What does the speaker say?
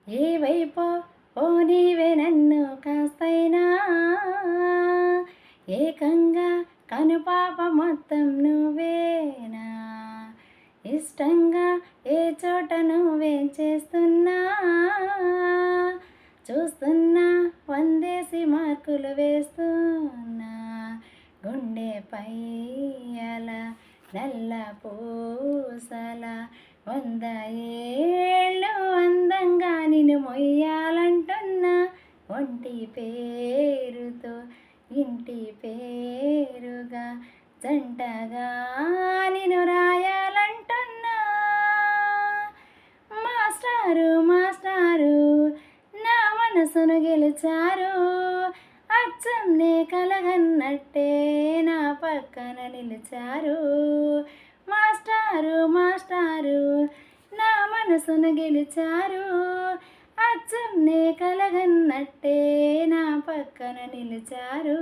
ఏ వైపో ఓ నీవే నన్ను కాస్తైనా ఏకంగా కనుపాప మొత్తం నువ్వేనా ఇష్టంగా ఏ చోట నువ్వేం చేస్తున్నా చూస్తున్నా వందేసి మార్కులు వేస్తున్నా గుండెపై అలా నల్ల పూసల 100 ఏళ్ళు అందంగా నిన్ను మొయ్యాలంటున్నా ఒంటి పేరుతో ఇంటి పేరుగా జంటగా నిన్ను రాయాలంటున్నా మాస్టారు మాస్టారు నా మనసును గెలిచారు అచ్చం నే కలగన్నట్టే నా పక్కన నిలిచారు మాస్టారు మాస్టారు నా మనసును గెలిచారు అచ్చం నే కలగన్నట్టే నా పక్కన నిలిచారు.